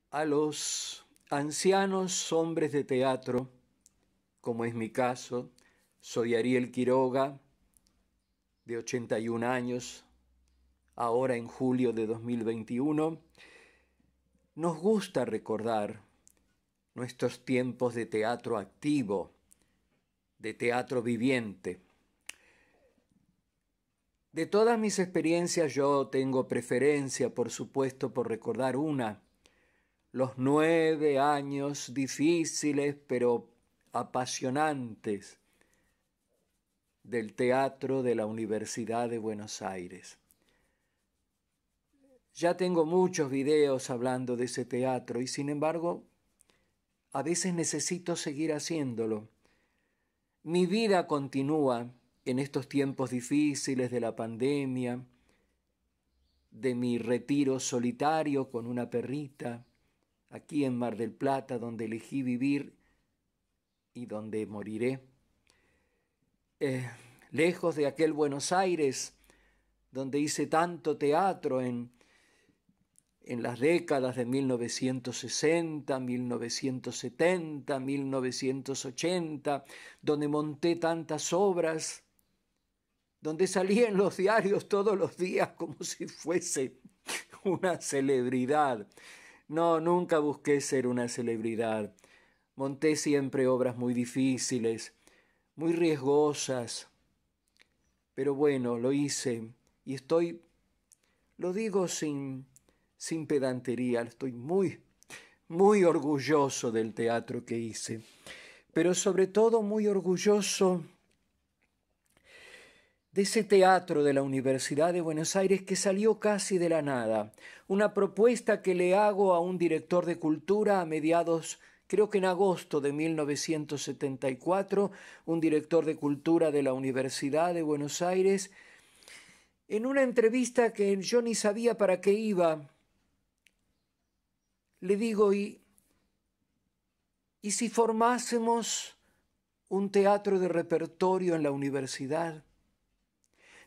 A los ancianos hombres de teatro, como es mi caso, soy Ariel Quiroga, de 81 años, ahora en julio de 2021, nos gusta recordar nuestros tiempos de teatro activo, de teatro viviente. De todas mis experiencias yo tengo preferencia, por supuesto, por recordar una, los 9 años difíciles pero apasionantes del teatro de la Universidad de Buenos Aires. Ya tengo muchos videos hablando de ese teatro y sin embargo a veces necesito seguir haciéndolo. Mi vida continúa en estos tiempos difíciles de la pandemia, de mi retiro solitario con una perrita, aquí en Mar del Plata, donde elegí vivir y donde moriré. Lejos de aquel Buenos Aires donde hice tanto teatro en las décadas de 1960, 1970, 1980, donde monté tantas obras, donde salía en los diarios todos los días como si fuese una celebridad. No, nunca busqué ser una celebridad. Monté siempre obras muy difíciles, muy riesgosas, pero bueno, lo hice y lo digo sin pedantería, estoy muy orgulloso del teatro que hice, pero sobre todo muy orgulloso de ese teatro de la Universidad de Buenos Aires que salió casi de la nada, una propuesta que le hago a un director de cultura a mediados, creo que en agosto de 1974, un director de cultura de la Universidad de Buenos Aires, en una entrevista que yo ni sabía para qué iba, le digo, ¿y si formásemos un teatro de repertorio en la universidad?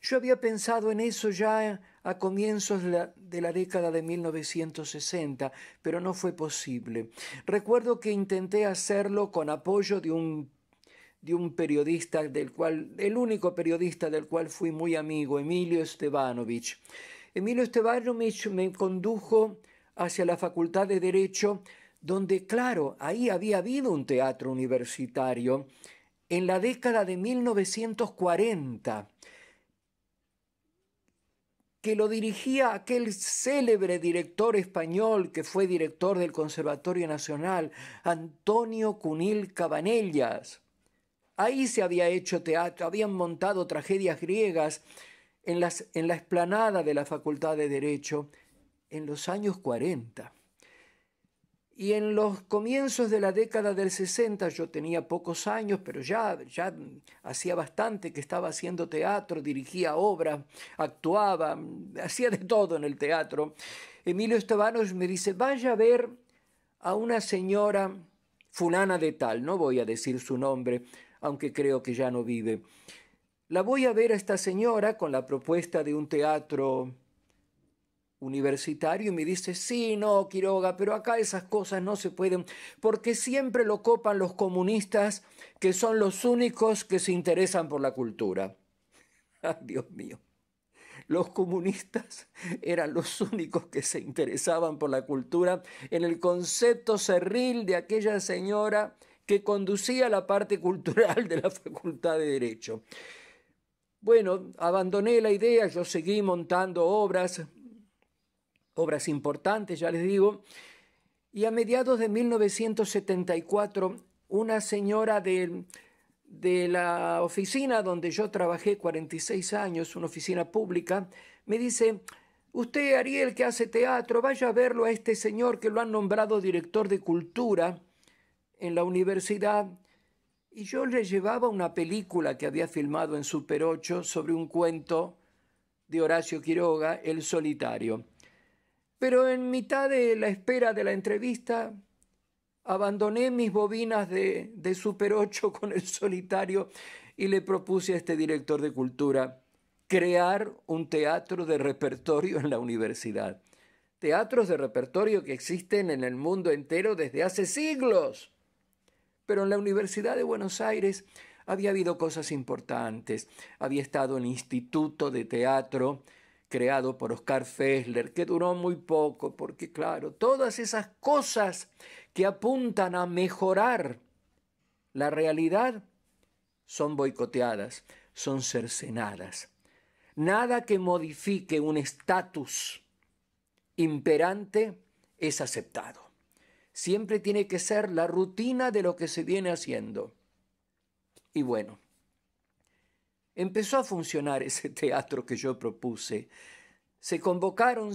Yo había pensado en eso ya a comienzos de la década de 1960, pero no fue posible. Recuerdo que intenté hacerlo con apoyo de un periodista el único periodista del cual fui muy amigo, Emilio Estebanovich. Emilio Estebanovich me condujo hacia la Facultad de Derecho, donde, claro, ahí había habido un teatro universitario en la década de 1940, que lo dirigía aquel célebre director español que fue director del Conservatorio Nacional, Antonio Cunil Cabanellas. Ahí se había hecho teatro, habían montado tragedias griegas en la explanada de la Facultad de Derecho en los años 40. Y en los comienzos de la década del 60, yo tenía pocos años, pero ya hacía bastante que estaba haciendo teatro, dirigía obras, actuaba, hacía de todo en el teatro. Emilio Estebanos me dice, vaya a ver a una señora fulana de tal, no voy a decir su nombre, aunque creo que ya no vive. La voy a ver a esta señora con la propuesta de un teatro universitario y me dice, sí, no, Quiroga, pero acá esas cosas no se pueden, porque siempre lo copan los comunistas, que son los únicos que se interesan por la cultura. Ay, Dios mío. Los comunistas eran los únicos que se interesaban por la cultura en el concepto cerril de aquella señora que conducía la parte cultural de la Facultad de Derecho. Bueno, abandoné la idea, yo seguí montando obras importantes, ya les digo, y a mediados de 1974, una señora de la oficina donde yo trabajé 46 años, una oficina pública, me dice, usted, Ariel, que hace teatro, vaya a verlo a este señor que lo han nombrado director de cultura en la universidad. Y yo le llevaba una película que había filmado en Super 8 sobre un cuento de Horacio Quiroga, El Solitario. Pero en mitad de la espera de la entrevista, abandoné mis bobinas de Super 8 con El Solitario y le propuse a este director de cultura crear un teatro de repertorio en la universidad. teatros de repertorio que existen en el mundo entero desde hace siglos. Pero en la Universidad de Buenos Aires había habido cosas importantes. Había estado el Instituto de Teatro, creado por Oscar Fessler, que duró muy poco, porque claro, todas esas cosas que apuntan a mejorar la realidad son boicoteadas, son cercenadas. Nada que modifique un estatus imperante es aceptado. Siempre tiene que ser la rutina de lo que se viene haciendo. Y bueno, empezó a funcionar ese teatro que yo propuse. Se convocaron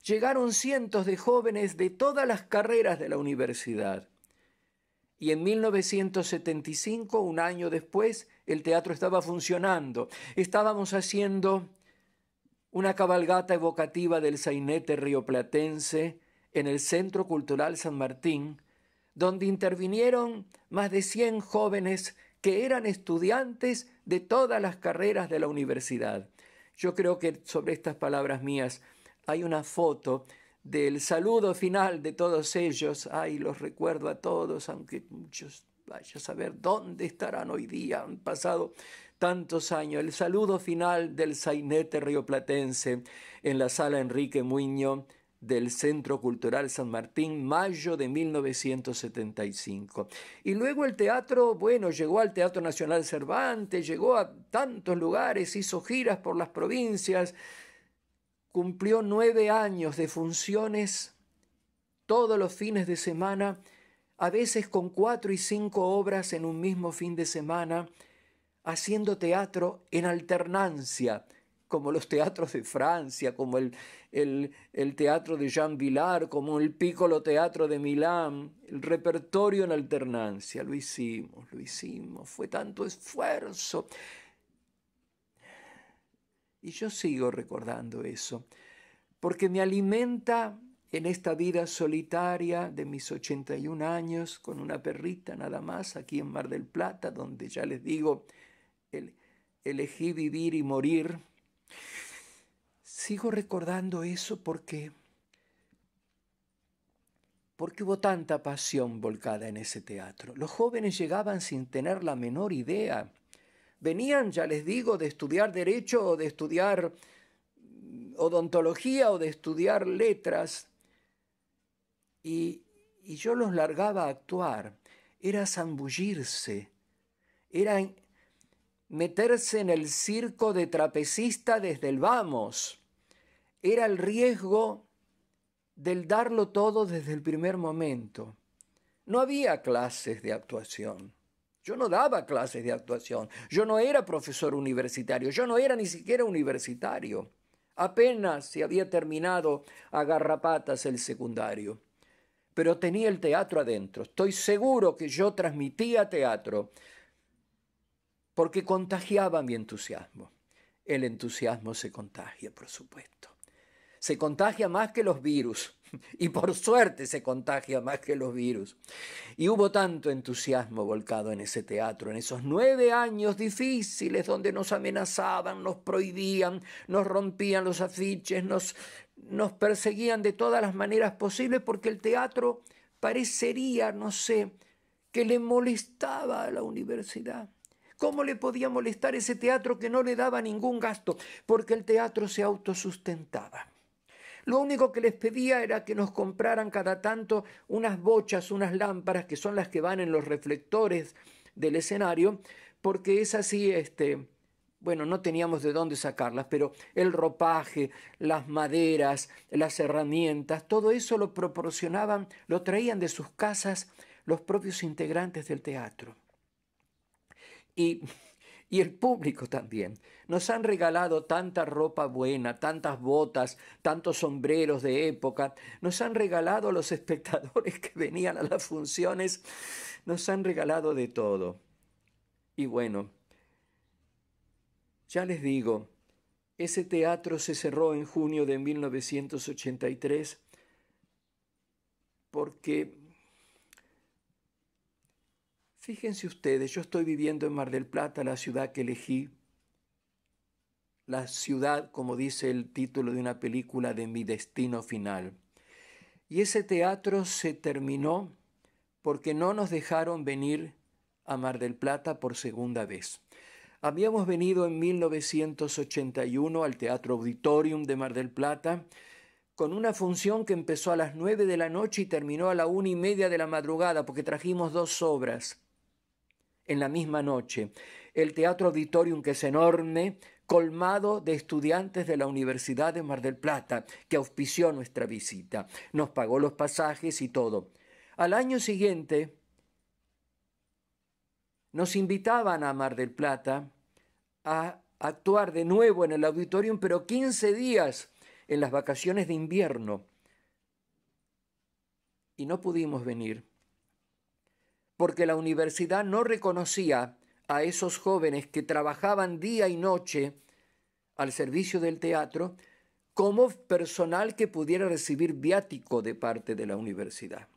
llegaron cientos de jóvenes de todas las carreras de la universidad. Y en 1975, un año después, el teatro estaba funcionando. Estábamos haciendo una cabalgata evocativa del sainete rioplatense en el Centro Cultural San Martín, donde intervinieron más de 100 jóvenes que eran estudiantes de todas las carreras de la universidad. Yo creo que sobre estas palabras mías hay una foto del saludo final de todos ellos. Ay, los recuerdo a todos, aunque muchos vaya a saber dónde estarán hoy día, han pasado tantos años. El saludo final del sainete rioplatense en la sala Enrique Muiño del Centro Cultural San Martín, mayo de 1975. Y luego el teatro, bueno, llegó al Teatro Nacional Cervantes, llegó a tantos lugares, hizo giras por las provincias, cumplió 9 años de funciones todos los fines de semana, a veces con 4 y 5 obras en un mismo fin de semana, haciendo teatro en alternancia, como los teatros de Francia, como el teatro de Jean Vilar, como el Piccolo Teatro de Milán, el repertorio en alternancia. Lo hicimos, fue tanto esfuerzo. Y yo sigo recordando eso, porque me alimenta en esta vida solitaria de mis 81 años, con una perrita nada más, aquí en Mar del Plata, donde ya les digo, elegí vivir y morir. Sigo recordando eso porque hubo tanta pasión volcada en ese teatro. Los jóvenes llegaban sin tener la menor idea. Venían, ya les digo, de estudiar Derecho o de estudiar odontología o de estudiar letras. Y yo los largaba a actuar. Era zambullirse, era meterse en el circo de trapecista desde el vamos. Era el riesgo del darlo todo desde el primer momento. No había clases de actuación. Yo no daba clases de actuación. Yo no era profesor universitario. Yo no era ni siquiera universitario. Apenas se había terminado a garrapatas el secundario. Pero tenía el teatro adentro. Estoy seguro que yo transmitía teatro porque contagiaba mi entusiasmo. El entusiasmo se contagia, por supuesto. Se contagia más que los virus. Y por suerte se contagia más que los virus. Y hubo tanto entusiasmo volcado en ese teatro, en esos 9 años difíciles donde nos amenazaban, nos prohibían, nos rompían los afiches, nos perseguían de todas las maneras posibles porque el teatro parecería, no sé, que le molestaba a la universidad. ¿Cómo le podía molestar ese teatro que no le daba ningún gasto? Porque el teatro se autosustentaba. Lo único que les pedía era que nos compraran cada tanto unas bochas, unas lámparas, que son las que van en los reflectores del escenario, porque es así, bueno, no teníamos de dónde sacarlas, pero el ropaje, las maderas, las herramientas, todo eso lo proporcionaban, lo traían de sus casas los propios integrantes del teatro. Y el público también. Nos han regalado tanta ropa buena, tantas botas, tantos sombreros de época. Nos han regalado a los espectadores que venían a las funciones. Nos han regalado de todo. Y bueno, ya les digo, ese teatro se cerró en junio de 1983 porque, fíjense ustedes, yo estoy viviendo en Mar del Plata, la ciudad que elegí. la ciudad, como dice el título de una película, de Mi destino final. Y ese teatro se terminó porque no nos dejaron venir a Mar del Plata por segunda vez. Habíamos venido en 1981 al Teatro Auditorium de Mar del Plata con una función que empezó a las 9 de la noche y terminó a la 1:30 de la madrugada, porque trajimos 2 obras en la misma noche. El Teatro Auditorium, que es enorme, colmado de estudiantes de la Universidad de Mar del Plata, que auspició nuestra visita. Nos pagó los pasajes y todo. Al año siguiente nos invitaban a Mar del Plata a actuar de nuevo en el auditorium, pero 15 días en las vacaciones de invierno. Y no pudimos venir, porque la universidad no reconocía a esos jóvenes que trabajaban día y noche al servicio del teatro como personal que pudiera recibir viático de parte de la universidad.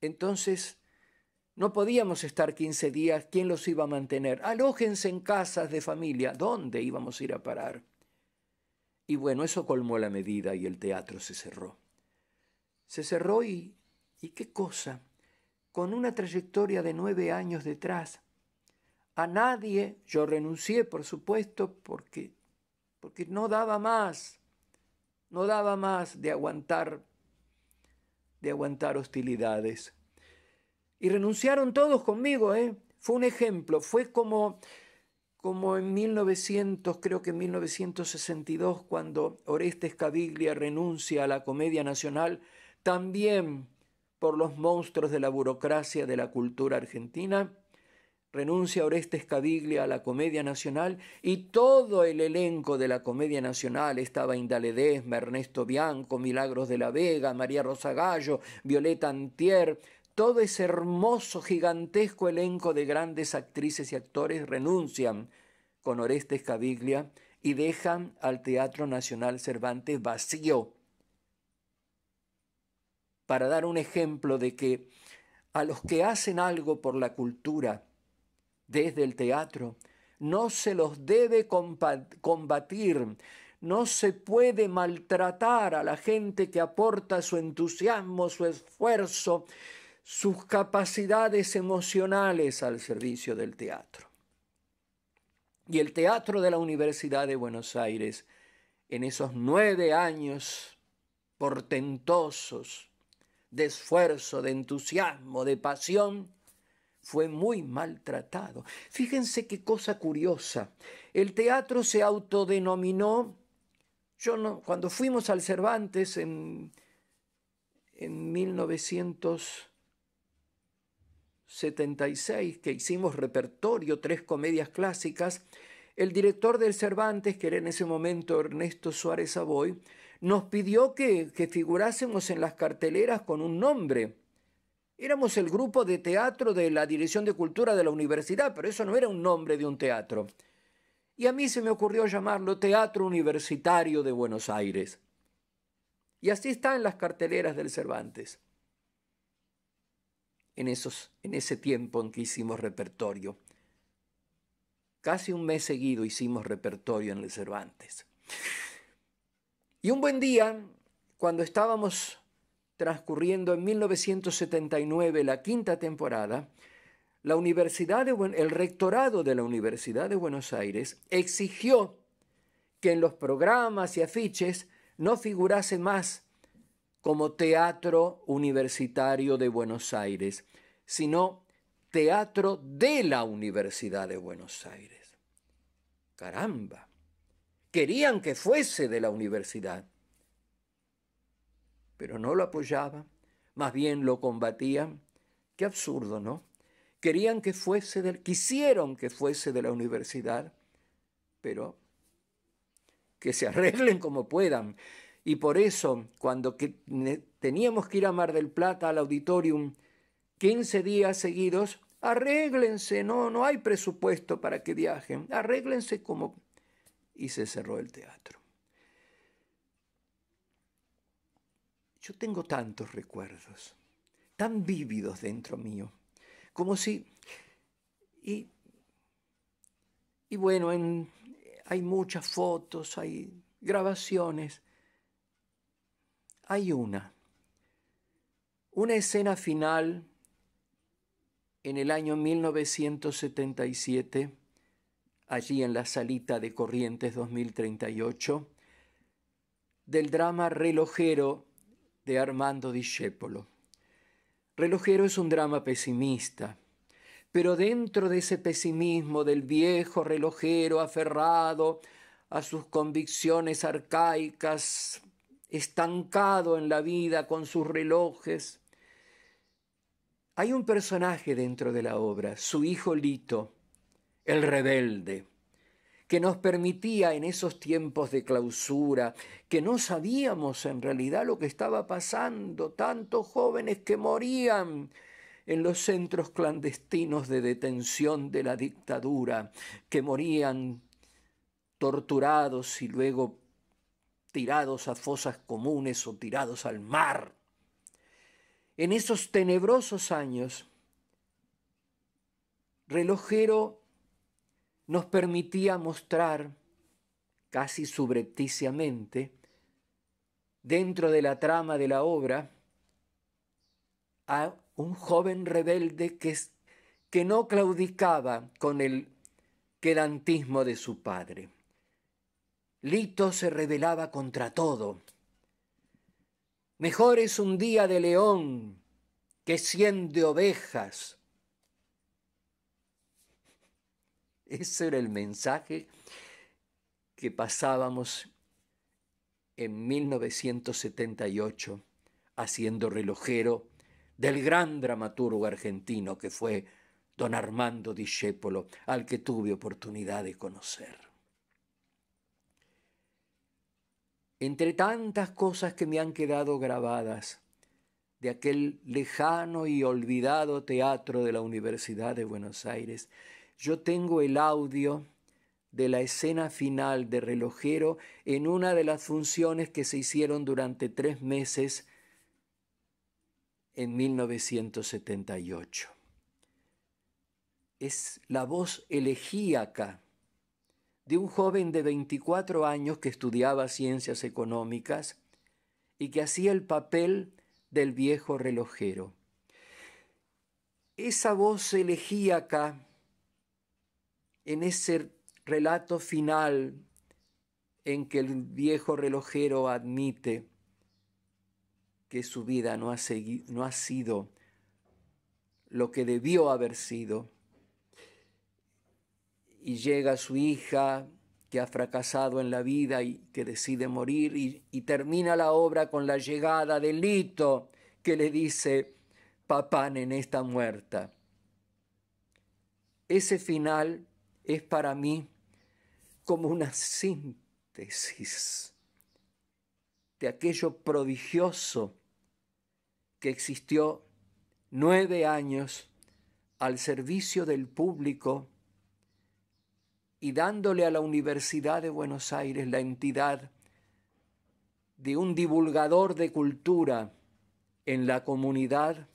Entonces, no podíamos estar 15 días. ¿Quién los iba a mantener? Alójense en casas de familia. ¿Dónde íbamos a ir a parar? Y bueno, eso colmó la medida y el teatro se cerró. Se cerró y qué cosa, con una trayectoria de 9 años detrás. A nadie, yo renuncié, por supuesto, porque no daba más de aguantar hostilidades. Y renunciaron todos conmigo, ¿eh? Fue un ejemplo, fue como en 1962, cuando Orestes Caviglia renuncia a la Comedia Nacional, también por los monstruos de la burocracia de la cultura argentina. Renuncia Orestes Caviglia a la Comedia Nacional y todo el elenco de la Comedia Nacional, estaba Inda Ledesma, Ernesto Bianco, Milagros de la Vega, María Rosa Gallo, Violeta Antier, todo ese hermoso, gigantesco elenco de grandes actrices y actores renuncian con Orestes Caviglia y dejan al Teatro Nacional Cervantes vacío. Para dar un ejemplo de que a los que hacen algo por la cultura desde el teatro no se los debe combatir, no se puede maltratar a la gente que aporta su entusiasmo, su esfuerzo, sus capacidades emocionales al servicio del teatro. Y el Teatro de la Universidad de Buenos Aires, en esos 9 años portentosos de esfuerzo, de entusiasmo, de pasión, fue muy maltratado. Fíjense qué cosa curiosa. El teatro se autodenominó, cuando fuimos al Cervantes en 1976, que hicimos repertorio, 3 comedias clásicas, el director del Cervantes, que era en ese momento Ernesto Suárez Savoy, nos pidió que figurásemos en las carteleras con un nombre. Éramos el grupo de teatro de la Dirección de Cultura de la universidad, pero eso no era un nombre de un teatro. Y a mí se me ocurrió llamarlo Teatro Universitario de Buenos Aires. Y así está en las carteleras del Cervantes. En ese tiempo en que hicimos repertorio. Casi un mes seguido hicimos repertorio en el Cervantes. Y un buen día, cuando estábamos transcurriendo en 1979 la 5ª temporada, el rectorado de la Universidad de Buenos Aires exigió que en los programas y afiches no figurase más como Teatro Universitario de Buenos Aires, sino Teatro de la Universidad de Buenos Aires. ¡Caramba! Querían que fuese de la universidad, pero no lo apoyaban, más bien lo combatían. Qué absurdo, ¿no? Quisieron que fuese de la universidad, pero que se arreglen como puedan. Y por eso, cuando teníamos que ir a Mar del Plata al auditorium 15 días seguidos, arréglense, no hay presupuesto para que viajen, arréglense como... Y se cerró el teatro. Yo tengo tantos recuerdos, tan vívidos dentro mío, como si... Y bueno, Hay muchas fotos, hay grabaciones. Hay una escena final en el año 1977, allí en la salita de Corrientes 2038, del drama Relojero de Armando Discépolo. Relojero es un drama pesimista, pero dentro de ese pesimismo del viejo relojero aferrado a sus convicciones arcaicas, estancado en la vida con sus relojes, hay un personaje dentro de la obra, su hijo Lito, el rebelde, que nos permitía en esos tiempos de clausura, que no sabíamos en realidad lo que estaba pasando, tantos jóvenes que morían en los centros clandestinos de detención de la dictadura, que morían torturados y luego tirados a fosas comunes o tirados al mar. En esos tenebrosos años, Relojero nos permitía mostrar, casi subrepticiamente, dentro de la trama de la obra, a un joven rebelde que no claudicaba con el quedantismo de su padre. Lito se rebelaba contra todo. Mejor es un día de león que 100 de ovejas. Ese era el mensaje que pasábamos en 1978 haciendo Relojero del gran dramaturgo argentino que fue don Armando Discépolo, al que tuve oportunidad de conocer. Entre tantas cosas que me han quedado grabadas de aquel lejano y olvidado teatro de la Universidad de Buenos Aires, yo tengo el audio de la escena final de Relojero en una de las funciones que se hicieron durante 3 meses en 1978. Es la voz elegíaca de un joven de 24 años que estudiaba ciencias económicas y que hacía el papel del viejo relojero. Esa voz elegíaca en ese relato final en que el viejo relojero admite que su vida no ha sido lo que debió haber sido, y llega su hija que ha fracasado en la vida y que decide morir, y termina la obra con la llegada de Lito, que le dice: papá, nené está muerta. Ese final es para mí como una síntesis de aquello prodigioso que existió 9 años al servicio del público y dándole a la Universidad de Buenos Aires la entidad de un divulgador de cultura en la comunidad,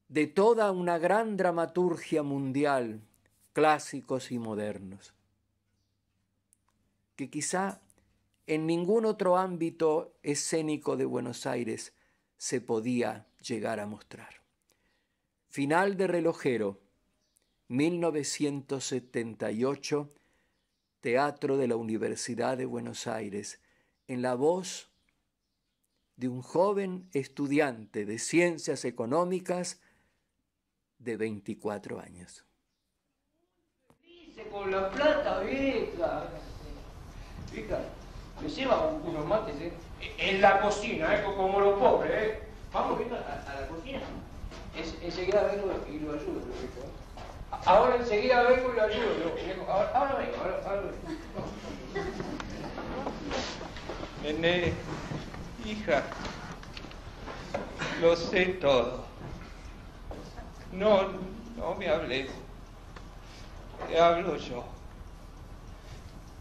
de toda una gran dramaturgia mundial, clásicos y modernos, que quizá en ningún otro ámbito escénico de Buenos Aires se podía llegar a mostrar. Final de Relojero, 1978, Teatro de la Universidad de Buenos Aires, en la voz de un joven estudiante de Ciencias Económicas de 24 años. Dice con la plata, vieja. Vieja, me lleva unos mates, en la cocina, como los pobres, Vamos, vieja, a la cocina. Enseguida vengo y lo ayudo, viejo. Ahora enseguida vengo y lo ayudo, viejo. Ahora vengo. Nené, hija, lo sé todo. No me hables. Te hablo yo.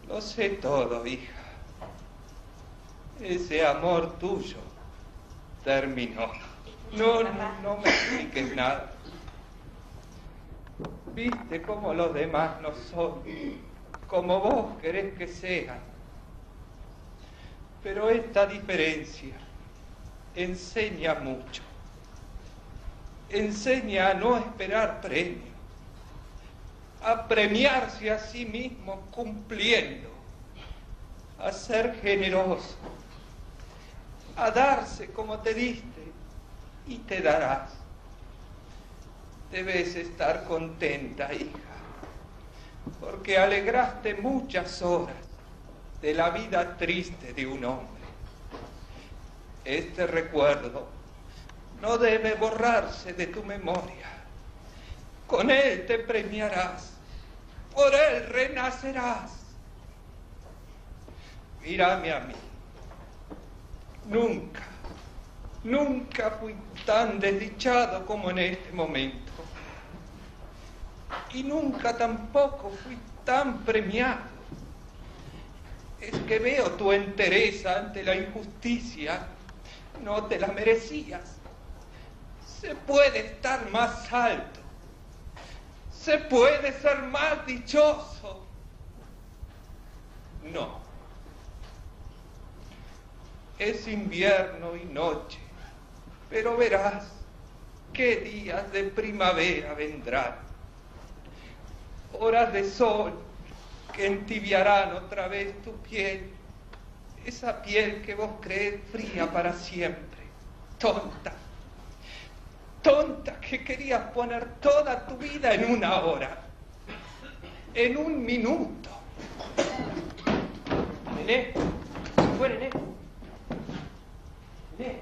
Lo sé todo, hija. Ese amor tuyo terminó. No me expliques nada. Viste como los demás no son, como vos querés que sean. Pero esta diferencia enseña mucho. Enseña a no esperar premio, a premiarse a sí mismo cumpliendo, a ser generoso, a darse como te diste y te darás. Debes estar contenta, hija, porque alegraste muchas horas de la vida triste de un hombre. Este recuerdo no debe borrarse de tu memoria. Con él te premiarás, por él renacerás. Mírame a mí. Nunca fui tan desdichado como en este momento. Y nunca tampoco fui tan premiado. Es que veo tu entereza ante la injusticia. No te la merecías. Se puede estar más alto. Se puede ser más dichoso. No. Es invierno y noche, pero verás qué días de primavera vendrán. Horas de sol que entibiarán otra vez tu piel, esa piel que vos crees fría para siempre. Tonta que querías poner toda tu vida en una hora, en un minuto. Nené, fue Nené. Nené.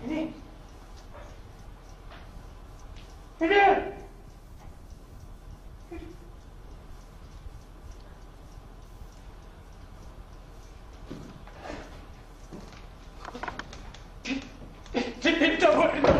Nené. Nené. Se te está muriendo.